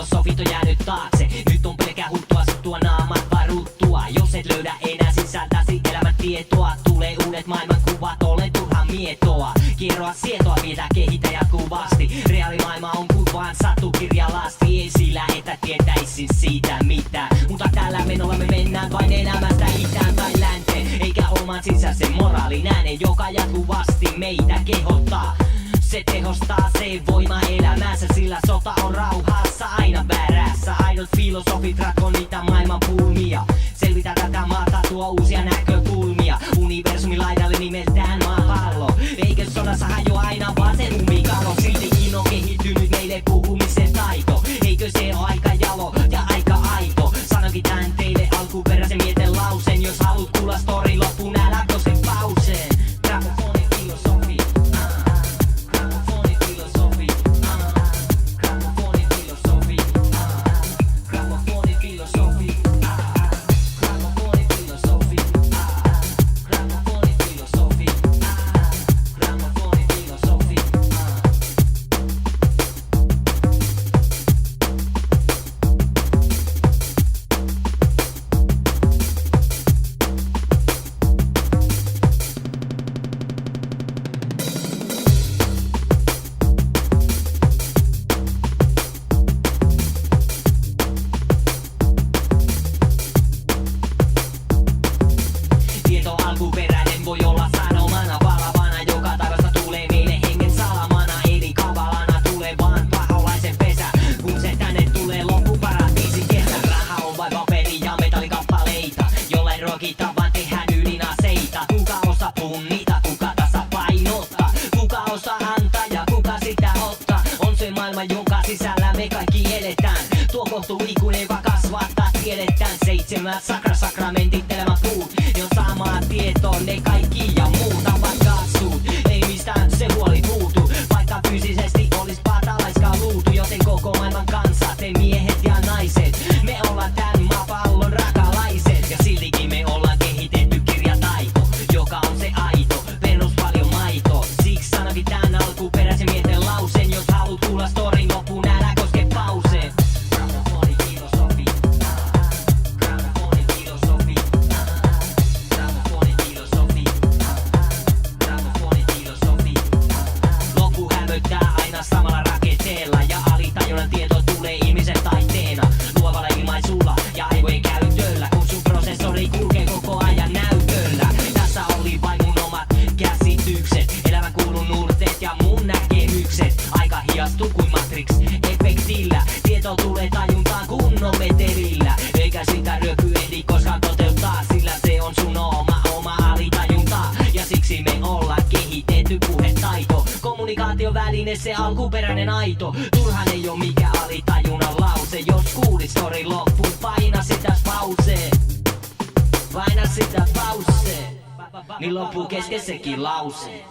filosofit on jäänyt taakse. Nyt on pelkää huttua, suttua naamat varuttua. Jos et löydä enää sisältäsi elämän tietoa, tulee uudet maailmankuvat, ole turha mietoa. Kierroa sietoa, mitä kehitä jatkuvasti. Reaalimaailma on kuin vaan satukirjalasti. Ei sillä, että tietäisin siitä mitään, mutta tällä menolla me mennään vain elämästä itään tai länteen. Eikä oman sisäisen moraalin äänen, joka jatkuvasti meitä kehottaa. Se tehostaa se voima elämänsä, sillä sota on rauhassa aina väärässä. Aidot filosofit ratko niitä maailman pulmia. Selvitä tätä maata, tuo uusia näkökulmia. Universumin laidalle nimeltään maapallo. Eikö sodassa hajo aina vaan se lumikalo? Siltikin on kehittynyt meille puhumisen taito. Eikö se oo aika jalo ja aika aito? Sanonkin tän teille alkuperäisen mieten lauseen. Jos haluat kuulla story loppuun, älä koske pauseen. Grammofonin filosofi. Alkuperäinen voi olla sanomana palavana, joka taivasta tulee meille hengen salamana. Eli kavalana tulee vaan paholaisen pesä, kun se tänne tulee loppuparatiisi kesä. Raha on vain paperi ja metallikappaleita, jollain ruokita vaan tehdään ydinaseita. Kuka osaa punnita, kuka tasapainottaa, kuka osaa antaa ja kuka sitä ottaa. On se maailma, jonka sisällä me kaikki eletään. Tuo kohtuuikuinen, joka kasvattaa tiedetään. 7 sakramentit elämän puut, ne on samaa tietoa, ne kaikki ja muut ovat kassut. Ei mistään se huoli puutu, vaikka fyysisesti olis patalaiskaan luutu. Joten koko maailman kansa, te miehet ja naiset, me ollaan tän maapallon rakalaiset. Ja siltikin me ollaan kehitetty kirjataito, joka on se aito, perus paljon maito. Siksi sanokin tän alkuperäisen mieten lauseen. Jos haluat kuulla storin loppuun, älä koske pauseen. Aina samalla rakenteella ja alitajunnan tieto tulee ihmisen taiteena. Luovalla ilmaisulla ja aivojen käytöllä, kun sun prosessori kulkee koko ajan näytöllä. Tässä oli vain mun omat käsitykset, elämän kuulun nuorteet ja mun näkemykset. Aika hiastuu kuin Matrix-efektillä, tieto tulee tajuntaan kunnon metelillä. Eikä sitä ryöky ehdi koskaan toteuttaa, sillä se on sun oma alitajuntaa. Ja siksi me ollaan kehitetty puhetaito, kommunikaatioväline, se alkuperäinen aito. Turhan ei oo mikä alitajunnan lause. Jos kuulit story loppuun, paina sitä pausee. Paina sitä pausee, niin loppuu kesken sekin lause.